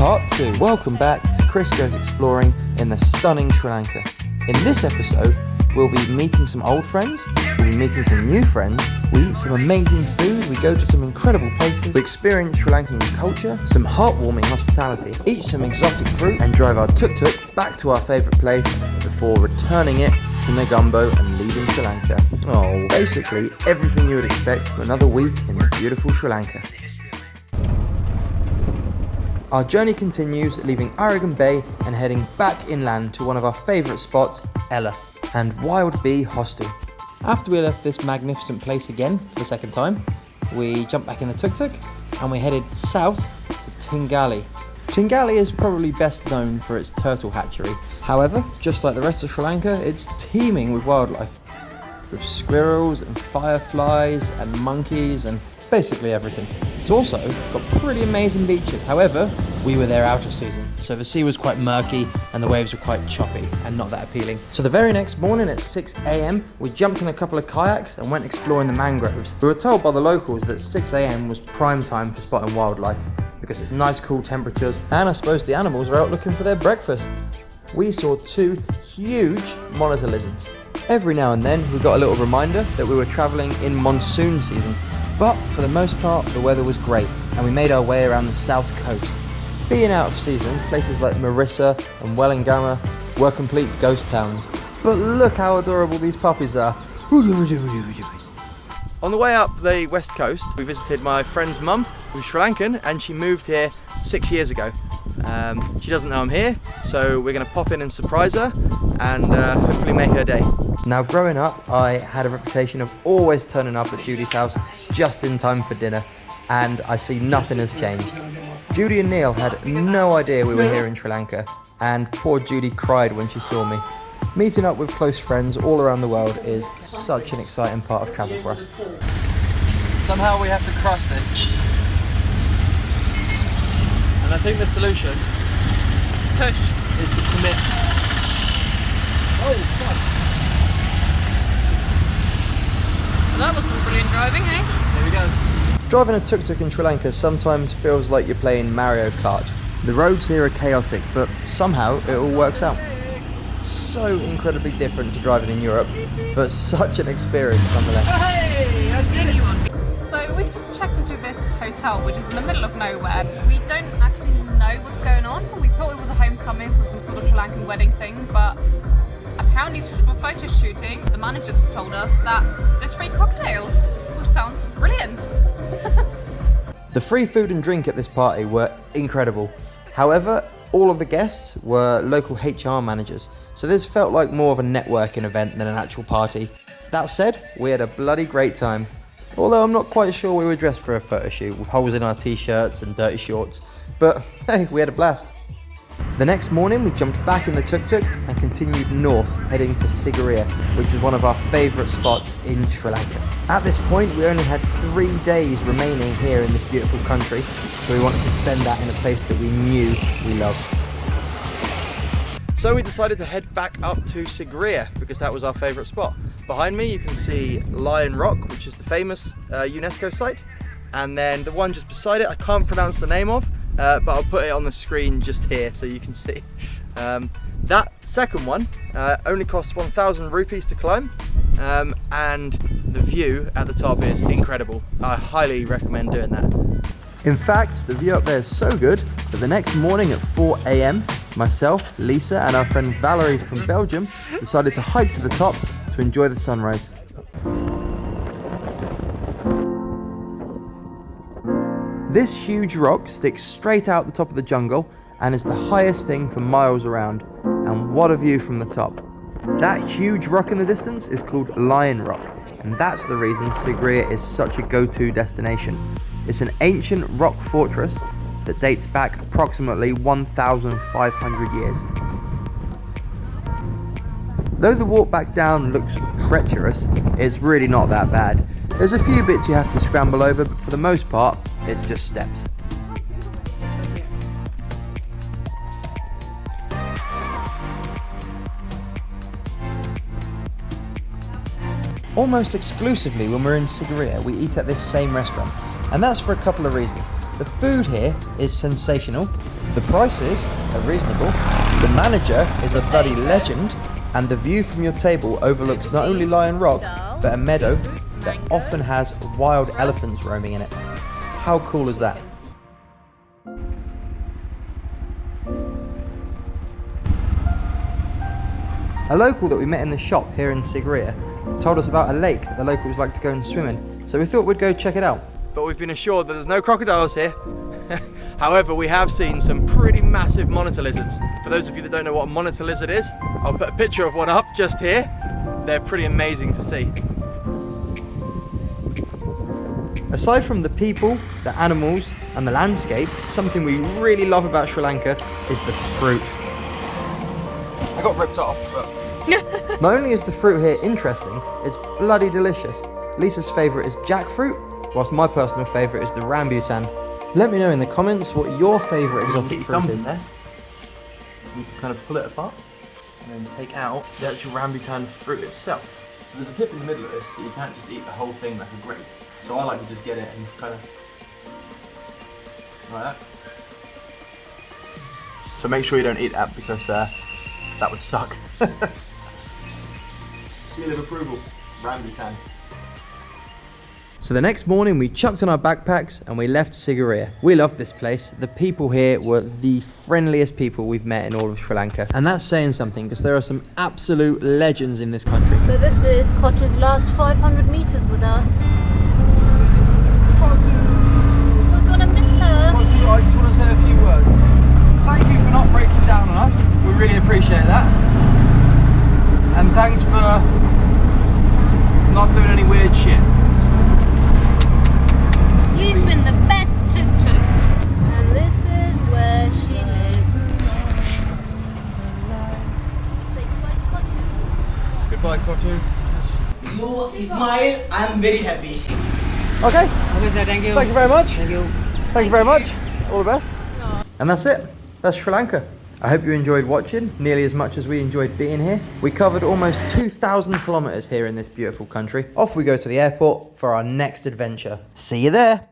Part 2. Welcome back to Chris Goes Exploring in the stunning Sri Lanka. In this episode, we'll be meeting some old friends, we'll be meeting some new friends, we eat some amazing food, we go to some incredible places, we experience Sri Lankan culture, some heartwarming hospitality, eat some exotic fruit, and drive our tuk-tuk back to our favourite place before returning it to Negombo and leaving Sri Lanka. Oh, basically everything you would expect from another week in the beautiful Sri Lanka. Our journey continues, leaving Aragon Bay and heading back inland to one of our favourite spots, Ella and Wild Bee Hostel. After we left this magnificent place again for the second time, we jumped back in the tuk-tuk and we headed south to Tangalle. Tangalle is probably best known for its turtle hatchery. However, just like the rest of Sri Lanka, it's teeming with wildlife, with squirrels and fireflies and monkeys and basically everything. It's also got pretty amazing beaches. However, we were there out of season, so the sea was quite murky and the waves were quite choppy and not that appealing. So the very next morning at 6 a.m, we jumped in a couple of kayaks and went exploring the mangroves. We were told by the locals that 6 a.m. was prime time for spotting wildlife because it's nice cool temperatures and I suppose the animals are out looking for their breakfast. We saw 2 huge monitor lizards. Every now and then we got a little reminder that we were travelling in monsoon season. But for the most part, the weather was great and we made our way around the south coast. Being out of season, places like Marissa and Wellingama were complete ghost towns. But look how adorable these puppies are. On the way up the west coast, we visited my friend's mum, who's Sri Lankan, and she moved here 6 years ago. She doesn't know I'm here, so we're going to pop in and surprise her and hopefully make her day. Now, growing up, I had a reputation of always turning up at Judy's house just in time for dinner, and I see nothing has changed. Judy and Neil had no idea we were here in Sri Lanka, and poor Judy cried when she saw me. Meeting up with close friends all around the world is such an exciting part of travel for us. Somehow we have to cross this. And I think the solution is to commit. Oh, fuck. That was some brilliant driving, eh? There we go. Driving a tuk-tuk in Sri Lanka sometimes feels like you're playing Mario Kart. The roads here are chaotic, but somehow it all works out. So incredibly different to driving in Europe, but such an experience nonetheless. Hey, I did it! So we've just checked into this hotel, which is in the middle of nowhere. We don't actually know what's going on. We thought it was a homecoming, so some sort of Sri Lankan wedding thing, but apparently just for photo shooting, the manager just told us that there's free cocktails, which sounds brilliant. The free food and drink at this party were incredible. However, all of the guests were local HR managers, so this felt like more of a networking event than an actual party. That said, we had a bloody great time. Although I'm not quite sure we were dressed for a photo shoot with holes in our t-shirts and dirty shorts, but hey, we had a blast. The next morning we jumped back in the tuk-tuk and continued north, heading to Sigiriya, which was one of our favourite spots in Sri Lanka. At this point we only had 3 days remaining here in this beautiful country, so we wanted to spend that in a place that we knew we loved. So we decided to head back up to Sigiriya because that was our favourite spot. Behind me you can see Lion Rock, which is the famous UNESCO site, and then the one just beside it I can't pronounce the name of, but I'll put it on the screen just here so you can see. That second one only costs 1,000 rupees to climb, and the view at the top is incredible. I highly recommend doing that. In fact, the view up there is so good that the next morning at 4 a.m, myself, Lisa and our friend Valerie from Belgium decided to hike to the top to enjoy the sunrise. This huge rock sticks straight out the top of the jungle and is the highest thing for miles around, and what a view from the top. That huge rock in the distance is called Lion Rock, and that's the reason Sigiriya is such a go-to destination. It's an ancient rock fortress that dates back approximately 1,500 years. Though the walk back down looks treacherous, it's really not that bad. There's a few bits you have to scramble over, but for the most part, it's just steps. Almost exclusively when we're in Sigiriya, we eat at this same restaurant, and that's for a couple of reasons. The food here is sensational, The prices are reasonable, the manager is a bloody legend, and the view from your table overlooks not only Lion Rock, but a meadow that often has wild elephants roaming in it. How cool is that? A local that we met in the shop here in Sigiriya told us about a lake that the locals like to go and swim in, so we thought we'd go check it out. But we've been assured that there's no crocodiles here. However, we have seen some pretty massive monitor lizards. For those of you that don't know what a monitor lizard is, I'll put a picture of one up just here. They're pretty amazing to see. Aside from the people, the animals, and the landscape, something we really love about Sri Lanka is the fruit. I got ripped off, but not only is the fruit here interesting, it's bloody delicious. Lisa's favourite is jackfruit, whilst my personal favourite is the rambutan. Let me know in the comments what your favourite exotic fruit is. You can kind of pull it apart and then take out the actual rambutan fruit itself. So there's a pip in the middle of this, so you can't just eat the whole thing like a grape. So I like to just get it and kind of like that. So make sure you don't eat that because that would suck. Seal of approval, rambutan. So the next morning we chucked on our backpacks and we left Sigiriya. We loved this place. The people here were the friendliest people we've met in all of Sri Lanka. And that's saying something because there are some absolute legends in this country. But this is Kotu's last 500 meters with us. We're gonna miss her. Kotu, I just want to say a few words. Thank you for not breaking down on us. We really appreciate that. And thanks for not doing any weird shit. You've been the best TukTuk. And this is where she lives. Say goodbye to Kotu. Goodbye, Kotu. You smile, I'm very happy. Okay. Okay, sir, thank you. Thank you very much. Thank you. Thank you very much. All the best. And that's it. That's Sri Lanka. I hope you enjoyed watching nearly as much as we enjoyed being here. We covered almost 2,000 kilometers here in this beautiful country. Off we go to the airport for our next adventure. See you there.